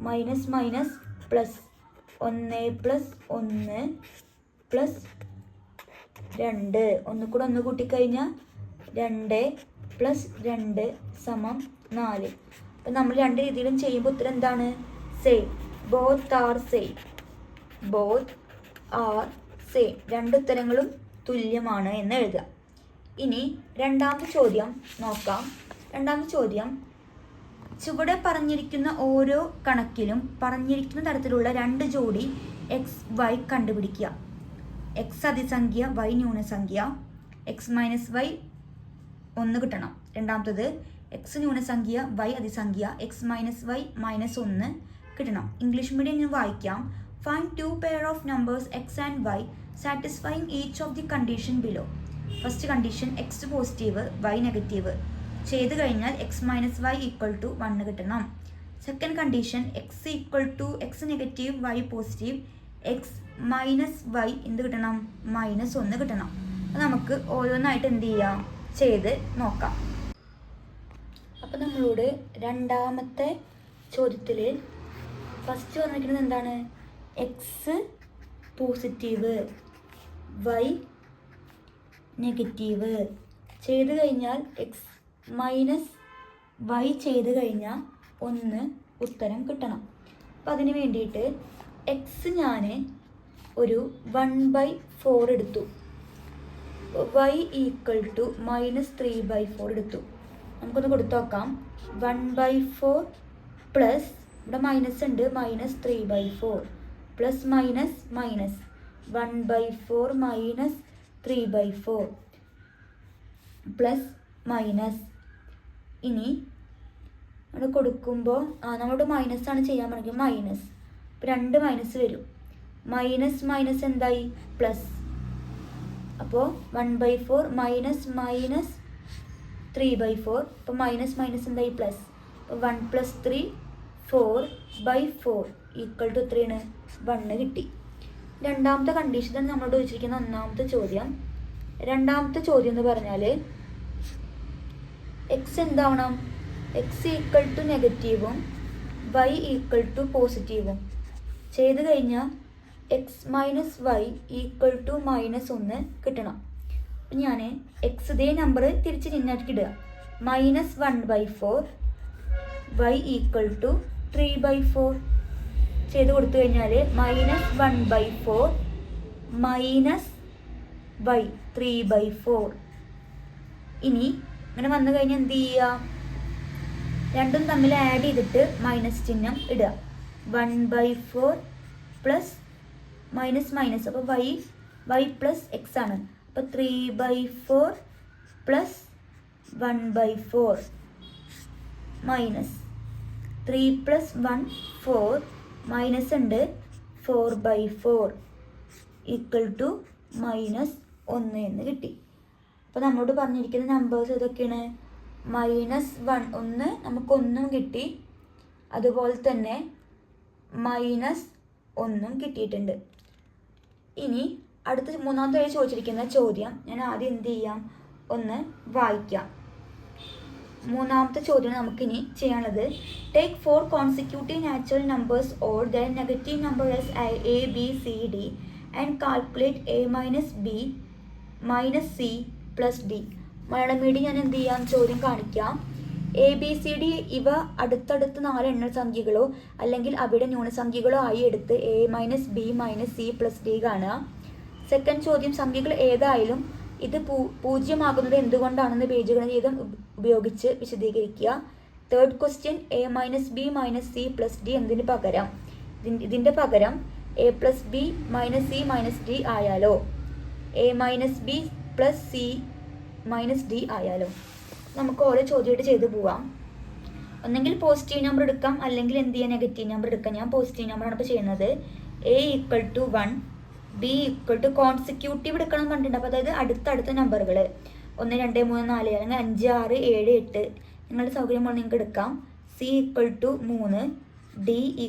minus minus plus 1 + 1 plus 2 ഒന്നുകൂടെ 1 കൂട്ടിക്കഴിഞ്ഞാൽ 2 + 2 = 4. അപ്പം നമ്മൾ 2 രീതിയിലും ചെയ്യുമ്പോൾ ഉത്തരം എന്താണ്, സെയിം. Both are same. രണ്ട് ഉത്തരങ്ങളും തുല്യമാണ് എന്ന് എഴുതുക. ഇനി രണ്ടാമത്തെ ചോദ്യം നോക്കാം. രണ്ടാമത്തെ ചോദ്യം, ചുവടെ പറഞ്ഞിരിക്കുന്ന ഓരോ കണക്കിലും പറഞ്ഞിരിക്കുന്ന തരത്തിലുള്ള 2 ജോഡി എക്സ് വൈ കണ്ടുപിടിക്കുക. എക്സ് അതിസംഖ്യ വൈ ന്യൂനസംഖ്യ. എക്സ് മൈനസ് വൈ 1 കിട്ടണം. രണ്ടാമത്തത് എക്സ് ന്യൂനസംഖ്യ വൈ അതിസംഖ്യ എക്സ് മൈനസ് വൈ -1 കിട്ടണം. ഇംഗ്ലീഷ് മീഡിയം ഞാൻ വായിക്കാം. Find 2 pair of numbers x and y satisfying each of the condition below. First condition x positive y negative ചെയ്ത് കഴിഞ്ഞാൽ x minus Y equal to 1 കിട്ടണം. Second condition x equal to x negative y positive x minus Y എന്ത് കിട്ടണം, -1 കിട്ടണം. അപ്പോൾ നമുക്ക് ഓരോന്നായിട്ട് എന്ത് ചെയ്യാം, ചെയ്ത് നോക്കാം. അപ്പോൾ നമ്മളോട് രണ്ടാമത്തെ ചോദ്യത്തിൽ ഫസ്റ്റ് പറഞ്ഞിരിക്കുന്നത് എന്താണ്, എക്സ് പോസിറ്റീവ് വൈ നെഗറ്റീവ് ചെയ്ത് കഴിഞ്ഞാൽ എക്സ് മൈനസ് വൈ ചെയ്ത് കഴിഞ്ഞാൽ 1 ഉത്തരം കിട്ടണം. അപ്പം അതിന് വേണ്ടിയിട്ട് എക്സ് ഞാൻ ഒരു 1/4 എടുത്തു, y ഈക്വൽ ടു -3/4 എടുത്തു. നമുക്കൊന്ന് കൊടുത്തു നോക്കാം. 1/4 പ്ലസ് ഇവിടെ മൈനസ് ഉണ്ട്, -3/4 പ്ലസ് മൈനസ് 1/4 -3/4 പ്ലസ് മൈനസ്. ഇനി അവിടെ കൊടുക്കുമ്പോൾ നമ്മളോട് മൈനസ് ആണ് ചെയ്യാൻ പറഞ്ഞത്, മൈനസ്. അപ്പോൾ 2 മൈനസ് വരും, മൈനസ് എന്തായി പ്ലസ്. അപ്പോൾ 1/4 -3/4 അപ്പോൾ മൈനസ് എന്തായി പ്ലസ്. അപ്പോൾ 1 + 3 4/4 ഈക്വൽ ടു എത്രയാണ് 1 കിട്ടി. രണ്ടാമത്തെ കണ്ടീഷൻ നമ്മളോട് ചോദിച്ചിരിക്കുന്ന ഒന്നാമത്തെ ചോദ്യം. രണ്ടാമത്തെ ചോദ്യം എന്ന് പറഞ്ഞാൽ എക്സ് എന്താവണം, എക്സ് ഈക്വൽ ടു നെഗറ്റീവും വൈ ഈക്വൽ ടു പോസിറ്റീവും ചെയ്ത് കഴിഞ്ഞാൽ x minus Y equal to -1 കിട്ടണം. അപ്പം ഞാൻ എക്സ് ഇതേ നമ്പർ തിരിച്ച് ചിഹ്നമാക്കി ഇടുക. -1/4 വൈ ഈക്വൽ ടു 3/4 ചെയ്ത് കൊടുത്തു കഴിഞ്ഞാൽ -1/4 മൈനസ് വൈ 3/4. ഇനി ഇങ്ങനെ വന്നു കഴിഞ്ഞാൽ എന്ത് ചെയ്യുക, രണ്ടും തമ്മിൽ ആഡ് ചെയ്തിട്ട് മൈനസ് ചിഹ്നം ഇടുക. 1/4 പ്ലസ് മൈനസ് അപ്പോൾ വൈ പ്ലസ് എക്സ് ആണ്. അപ്പോൾ 3/4 പ്ലസ് 1/4 മൈനസ് 3 + 1 4 മൈനസ് ഉണ്ട് 4/4 ഈക്വൽ ടു -1 എന്ന് കിട്ടി. അപ്പോൾ നമ്മളോട് പറഞ്ഞിരിക്കുന്ന നമ്പേഴ്സ് ഏതൊക്കെയാണ്, -1 നമുക്ക് 1 കിട്ടി, അതുപോലെ തന്നെ -1 കിട്ടിയിട്ടുണ്ട്. ഇനി അടുത്ത മൂന്നാമത്തെ വഴി ചോദിച്ചിരിക്കുന്ന ചോദ്യം ഞാൻ ആദ്യം എന്ത് ചെയ്യാം, ഒന്ന് വായിക്കാം. മൂന്നാമത്തെ ചോദ്യം നമുക്കിനി ചെയ്യാനുള്ളത്, take 4 consecutive natural numbers or then negative number as a b c d and calculate a - b - c + d. Malayalam medium ഞാൻ എന്ത് ചെയ്യാം, ചോദ്യം കാണിക്കാം. ABCD ഇവ അടുത്തടുത്ത് 4 എണ്ണസംഖ്യകളോ അല്ലെങ്കിൽ അവിടെ ന്യൂനസംഖ്യകളോ ആയി എടുത്ത് a - b - c + d കാണുക. സെക്കൻഡ് ചോദ്യം, സംഖ്യകൾ ഏതായാലും ഇത് പൂജ്യമാകുന്നത് എന്തുകൊണ്ടാണെന്ന് ബീജഗണിതം ഉപയോഗിച്ച് വിശദീകരിക്കുക. Third question, a - b - c + d എന്നതിന് പകരം ഇതിൻ്റെ പകരം a + b - c - d ആയാലോ, a - b + c - d ആയാലോ. നമുക്ക് ഓരോ ചോദ്യമായിട്ട് ചെയ്ത് പോവാം. ഒന്നെങ്കിൽ പോസിറ്റീവ് നമ്പർ എടുക്കാം, അല്ലെങ്കിൽ എന്ത് ചെയ്യാം, നെഗറ്റീവ് നമ്പർ എടുക്കാം. ഞാൻ പോസിറ്റീവ് നമ്പറാണ് ഇപ്പോൾ ചെയ്യുന്നത്. a = 1, b = കോൺസിക്യൂട്ടീവ് എടുക്കണം പറഞ്ഞിട്ടുണ്ട്. അപ്പോൾ അതായത് അടുത്തടുത്ത നമ്പറുകൾ 1 2 3 4 അല്ലെങ്കിൽ 5 6 7 8 നിങ്ങളുടെ സൗകര്യം പോലെ നിങ്ങൾക്ക് എടുക്കാം. c = 3, d =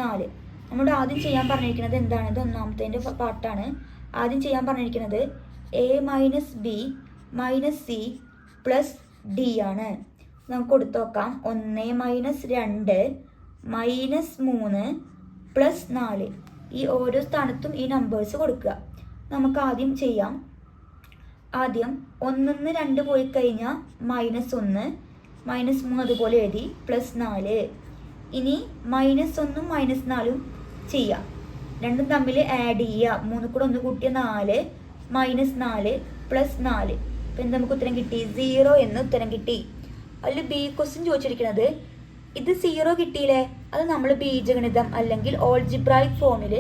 4. നമ്മളോട് ആദ്യം ചെയ്യാൻ പറഞ്ഞിരിക്കുന്നത് എന്താണ്, ഇത് ഒന്നാമത്തേൻ്റെ പാർട്ടാണ്. ആദ്യം ചെയ്യാൻ പറഞ്ഞിരിക്കുന്നത് a - b - c + d ആണ്. നമുക്ക് കൊടുത്തു നോക്കാം. 1 - 2 -3 + 4 ഈ ഓരോ സ്ഥാനത്തും ഈ നമ്പേഴ്സ് കൊടുക്കുക. നമുക്ക് ആദ്യം ചെയ്യാം. ആദ്യം 1 ന്ന് 2 പോയി കഴിഞ്ഞാൽ -1, -3 അതുപോലെ എഴുതി +4. ഇനി -1 ഉം -4 ചെയ്യാം, രണ്ടും തമ്മിൽ ആഡ് ചെയ്യുക. 3 കൂടെ 1 കൂട്ടിയ 4 -4 +4. ഇപ്പം എന്താ നമുക്ക് ഉത്തരം കിട്ടി, 0 എന്ന് ഉത്തരം കിട്ടി. അതിൽ ബി ക്വസ്റ്റ്യൻ ചോദിച്ചിരിക്കുന്നത്, ഇത് 0 കിട്ടിയില്ലേ, അത് നമ്മൾ ബീജഗണിതം അല്ലെങ്കിൽ ഓൾജിബ്രായിക് ഫോമിൽ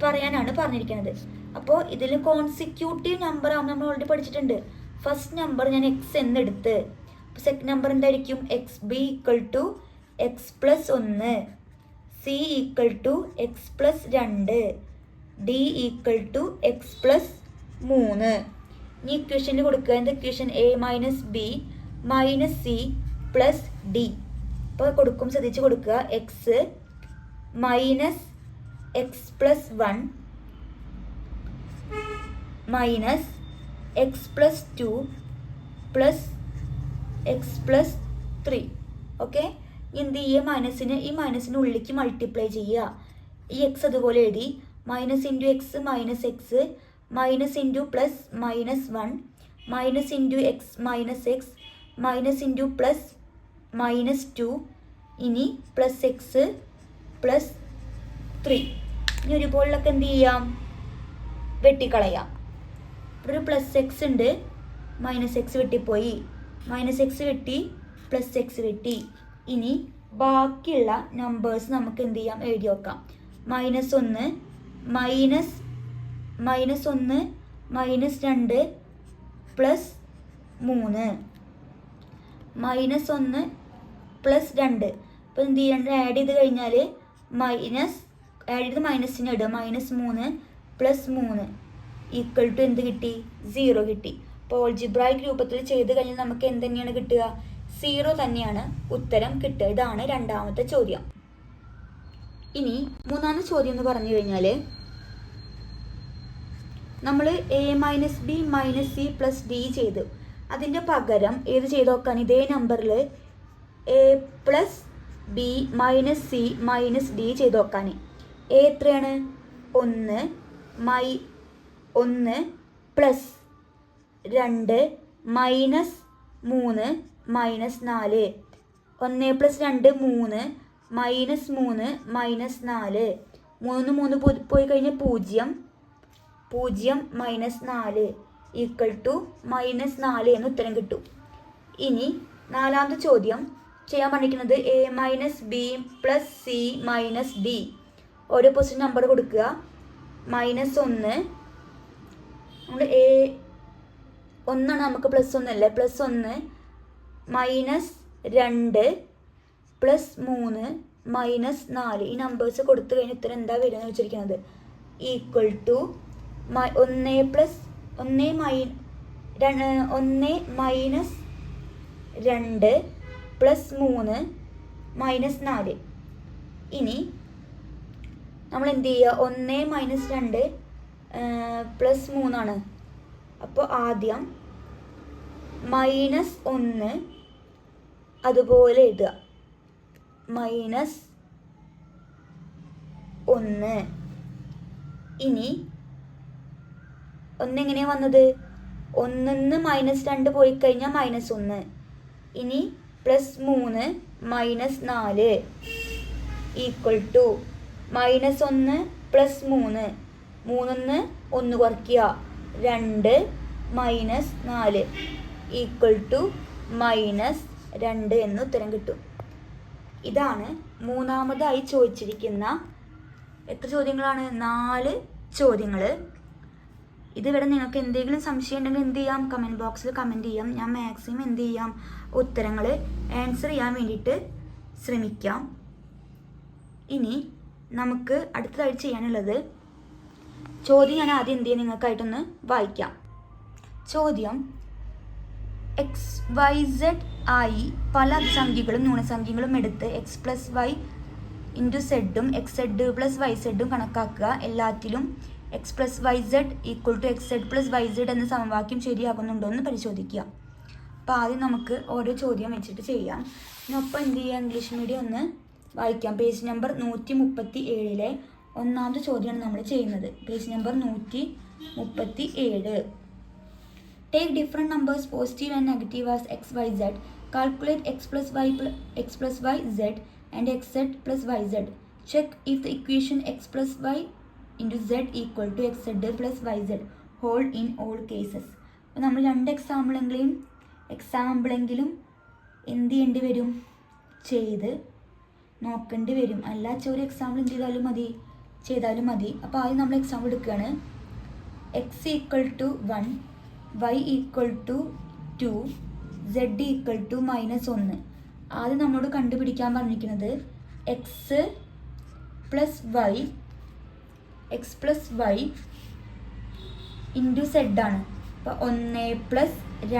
പറയാനാണ് പറഞ്ഞിരിക്കുന്നത്. അപ്പോൾ ഇതിൽ കോൺസിക്യൂട്ടീവ് നമ്പർ ആകുമ്പോൾ നമ്മൾ ഓൾറെഡി പഠിച്ചിട്ടുണ്ട്. ഫസ്റ്റ് നമ്പർ ഞാൻ എക്സ് എന്നെടുത്ത്, അപ്പോൾ സെക്കൻഡ് നമ്പർ എന്തായിരിക്കും, XB = x + 1, C = x + 2, D = x + 3. ഇനി ഇക്വേഷനിൽ കൊടുക്കുക. എന്താ equation, a - b - c + d. അപ്പോൾ കൊടുക്കും, ശ്രദ്ധിച്ച് കൊടുക്കുക. x - x + 1 - x + 2 + x + 3. Okay, എന്ത് ചെയ്യുക, ഈ മൈനസിന് ഉള്ളിലേക്ക് മൾട്ടിപ്ലൈ ചെയ്യുക. ഈ എക്സ് അതുപോലെ എഴുതി, -× x - x -× +- 1 minus into X minus X minus into plus -2 ഇനി പ്ലസ് എക്സ് പ്ലസ് 3. ഇനി ഒരു പോളിലൊക്കെ എന്ത് ചെയ്യാം, വെട്ടിക്കളയാം. ഇവിടെ ഒരു പ്ലസ് എക്സ് ഉണ്ട്, മൈനസ് എക്സ് വെട്ടിപ്പോയി, മൈനസ് എക്സ് വെട്ടി പ്ലസ് എക്സ് വെട്ടി. ഇനി ബാക്കിയുള്ള നമ്പേഴ്സ് നമുക്ക് എന്ത് ചെയ്യാം, എഴുതി വെക്കാം. -1 -1 -2 പ്ലസ് 3 -1 പ്ലസ് 2. അപ്പോൾ എന്ത് ചെയ്യണ്ട, ആഡ് ചെയ്ത് കഴിഞ്ഞാൽ ആഡ് ചെയ്ത് മൈനസിന് ഇടുക. -3 പ്ലസ് 3 ഈക്വൽ ടു എന്ത് കിട്ടി, 0 കിട്ടി. അപ്പോൾ ഓൾജിബ്രായിക് രൂപത്തിൽ ചെയ്ത് കഴിഞ്ഞാൽ നമുക്ക് എന്ത് തന്നെയാണ് കിട്ടുക, 0 തന്നെയാണ് ഉത്തരം കിട്ടുക. ഇതാണ് രണ്ടാമത്തെ ചോദ്യം. ഇനി മൂന്നാമത്തെ ചോദ്യം എന്ന് പറഞ്ഞു കഴിഞ്ഞാൽ നമ്മൾ a - b - c + d ചെയ്തു. അതിൻ്റെ പകരം ഏത് ചെയ്ത് നോക്കാൻ, ഇതേ നമ്പറിൽ a + b - c - d ചെയ്ത് നോക്കാൻ. a എത്രയാണ്, 1 പ്ലസ് 2 മൈനസ് 3 മൈനസ് 4. 1 + 2 3 -3 -4. 3 പോയി കഴിഞ്ഞാൽ 0 -4 ഈക്വൽ ടു -4 എന്ന് ഉത്തരം കിട്ടും. ഇനി നാലാമത്തെ ചോദ്യം ചെയ്യാൻ പറഞ്ഞിരിക്കുന്നത് a - b + c - d. ഓരോ പൊസിഷൻ നമ്പർ കൊടുക്കുക. -1 നമ്മൾ ഒന്നാണ് നമുക്ക് +1 അല്ലേ, +1 -2 +3 -4. ഈ നമ്പേഴ്സ് കൊടുത്തു കഴിഞ്ഞാൽ ഉത്തരം എന്താ വരിക എന്ന് വെച്ചിരിക്കുന്നത്, ഈക്വൽ ടു 1 - 2 +3 -4. ഇനി നമ്മൾ എന്ത് ചെയ്യുക, 1 - 2 +3 ആണ്. അപ്പോൾ ആദ്യം -1 അതുപോലെ എഴുതുക, -1. ഇനി 1 എങ്ങനെയാണ് വന്നത്, 1 -2 പോയി കഴിഞ്ഞാൽ -1. ഇനി +3 -4 ഈക്വൽ ടു -1 +3 3 1 കുറയ്ക്കുക 2 -4 ഈക്വൽ ടു -2 എന്ന് ഉത്തരം കിട്ടും. ഇതാണ് മൂന്നാമതായി ചോദിച്ചിരിക്കുന്ന എത്ര ചോദ്യങ്ങളാണ്, 4 ചോദ്യങ്ങൾ. ഇതിവിടെ നിങ്ങൾക്ക് എന്തെങ്കിലും സംശയം ഉണ്ടെങ്കിൽ എന്ത് ചെയ്യാം, കമൻറ്റ് ബോക്സിൽ കമൻറ്റ് ചെയ്യാം. ഞാൻ മാക്സിമം എന്ത് ചെയ്യാം, ഉത്തരങ്ങൾ ആൻസർ ചെയ്യാൻ വേണ്ടിയിട്ട് ശ്രമിക്കാം. ഇനി നമുക്ക് അടുത്തതായിട്ട് ചെയ്യാനുള്ളത് ചോദ്യം ഞാൻ ആദ്യം എന്ത് ചെയ്യാം, നിങ്ങൾക്കായിട്ടൊന്ന് വായിക്കാം. ചോദ്യം XYZ ആയി പല സംഖ്യകളും ന്യൂനസംഖ്യകളും എടുത്ത് x + y × z xz + yz കണക്കാക്കുക. എല്ലാറ്റിലും x + yz = xz + yz എന്ന സമവാക്യം ശരിയാകുന്നുണ്ടോ എന്ന് പരിശോധിക്കുക. അപ്പോൾ ആദ്യം നമുക്ക് ഓരോ ചോദ്യം വെച്ചിട്ട് ചെയ്യാം. ഇതിനൊപ്പം എന്ത് ചെയ്യുക, ഇംഗ്ലീഷ് മീഡിയം ഒന്ന് വായിക്കാം. പേജ് നമ്പർ 137 ഒന്നാമത്തെ ചോദ്യമാണ് നമ്മൾ ചെയ്യുന്നത്. Page number 137. Take different numbers positive and negative as x, y, z. Calculate x + y z and xz + yz. Check if the equation x + y × z = xz + yz hold in all cases. അപ്പോൾ നമ്മൾ 2 എക്സാമ്പിളെങ്കിലും എന്ത് ചെയ്യേണ്ടി വരും, ചെയ്ത് നോക്കേണ്ടി വരും. അല്ലാച്ച ഒരു example എന്ത് ചെയ്താലും മതി. അപ്പോൾ ആദ്യം നമ്മൾ എക്സാമ്പിൾ എടുക്കുകയാണ്. x = 1 y = 2 z = -1. ആദ്യം നമ്മളോട് കണ്ടുപിടിക്കാൻ പറഞ്ഞിരിക്കുന്നത് x + y × z ആണ്. അപ്പോൾ 1 + 2 ×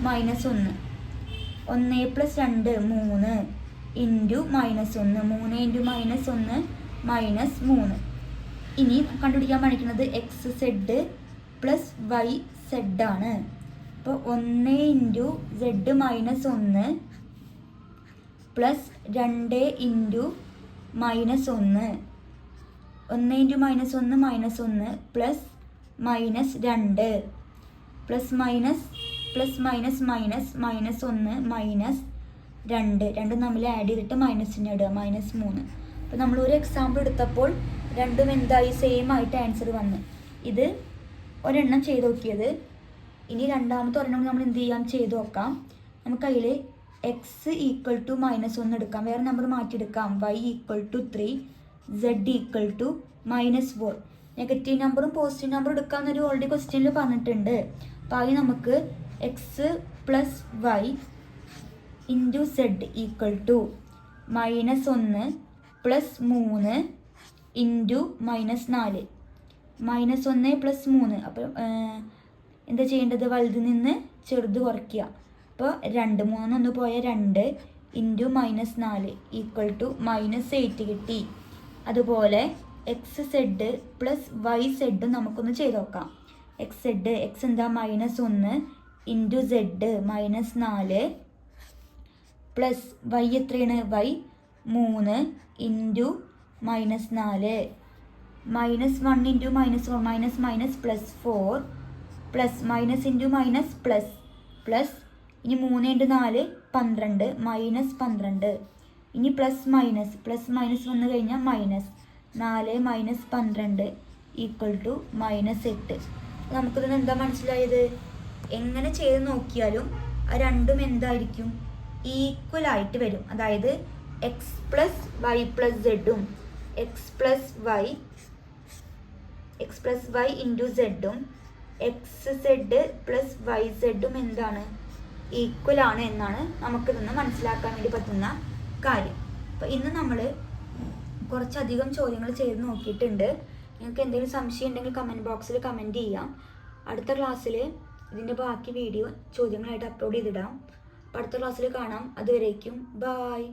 -1 1 + 2 3 × -1 -1 ഇനി കണ്ടുപിടിക്കാൻ പഠിക്കുന്നത് xz + yz ആണ്. അപ്പോൾ 1 × z - 1 plus 2 × -1 1 × -1 -1 plus minus 2 plus minus -1 minus 2 രണ്ടും തമ്മിൽ ആഡ് ചെയ്തിട്ട് മൈനസിന് ഇടുക -3. അപ്പോൾ നമ്മളൊരു എക്സാമ്പിൾ എടുത്തപ്പോൾ രണ്ടും എന്തായി സെയിം ആയിട്ട് ആൻസർ വന്നു. ഇത് ഒരെണ്ണം ചെയ്ത് നോക്കിയത്. ഇനി രണ്ടാമത്തെ ഒരെണ്ണം നമ്മൾ എന്ത് ചെയ്യാം, ചെയ്ത് നോക്കാം. നമുക്ക് അതിൽ എക്സ് ഈക്വൽ ടു -1 എടുക്കാം, വേറെ നമ്പർ മാറ്റിയെടുക്കാം. y equal to 3, z equal to -4. Negative നമ്പറും പോസിറ്റീവ് നമ്പറും എടുക്കാമെന്നൊരു ഓൾറെഡി ക്വസ്റ്റ്യനിൽ പറഞ്ഞിട്ടുണ്ട്. അപ്പോൾ അതിന് നമുക്ക് x plus y into z equal to -1 plus 3 into -4 -1 plus 3. അപ്പോൾ എന്താ ചെയ്യേണ്ടത്, വലുതിൽ നിന്ന് ചെറുത് കുറയ്ക്കുക. അപ്പോൾ 2 3 1 പോയ 2 ഇൻറ്റു -4 ഈക്വൽ ടു -8 കിട്ടി. അതുപോലെ x z plus y z നമുക്കൊന്ന് ചെയ്ത് നോക്കാം. എക്സ് എന്താ -1 ഇൻറ്റു സെഡ് -4 പ്ലസ് വൈ എത്രയാണ്, y 3 into -4 -1 into -4 minus plus 4 plus minus into minus plus ഇനി 3 ഇൻറ്റു 4 12 -12 ഇനി പ്ലസ് മൈനസ് വന്നു കഴിഞ്ഞാൽ -4 -12 ഈക്വൽ ടു -8. നമുക്കിതിന് എന്താ മനസ്സിലായത്, എങ്ങനെ ചെയ്ത് നോക്കിയാലും ആ രണ്ടും എന്തായിരിക്കും, ഈക്വൽ ആയിട്ട് വരും. അതായത് എക്സ് പ്ലസ് വൈ പ്ലസ് സെഡും എക്സ് പ്ലസ് വൈ ഇൻറ്റു സെഡും എക്സ് സെഡ് പ്ലസ് വൈ സെഡും എന്താണ്, ഈക്വൽ ആണ് എന്നാണ് നമുക്കിതൊന്ന് മനസ്സിലാക്കാൻ വേണ്ടി പറ്റുന്ന കാര്യം. അപ്പോൾ ഇന്ന് നമ്മൾ കുറച്ചധികം ചോദ്യങ്ങൾ ചെയ്ത് നോക്കിയിട്ടുണ്ട്. നിങ്ങൾക്ക് എന്തെങ്കിലും സംശയം ഉണ്ടെങ്കിൽ കമൻറ്റ് ബോക്സിൽ കമൻറ്റ് ചെയ്യാം. അടുത്ത ക്ലാസ്സിൽ ഇതിൻ്റെ ബാക്കി വീഡിയോ ചോദ്യങ്ങളായിട്ട് അപ്ലോഡ് ചെയ്തിടാം. അപ്പോൾ അടുത്ത ക്ലാസ്സിൽ കാണാം. അതുവരേക്കും ബായ്.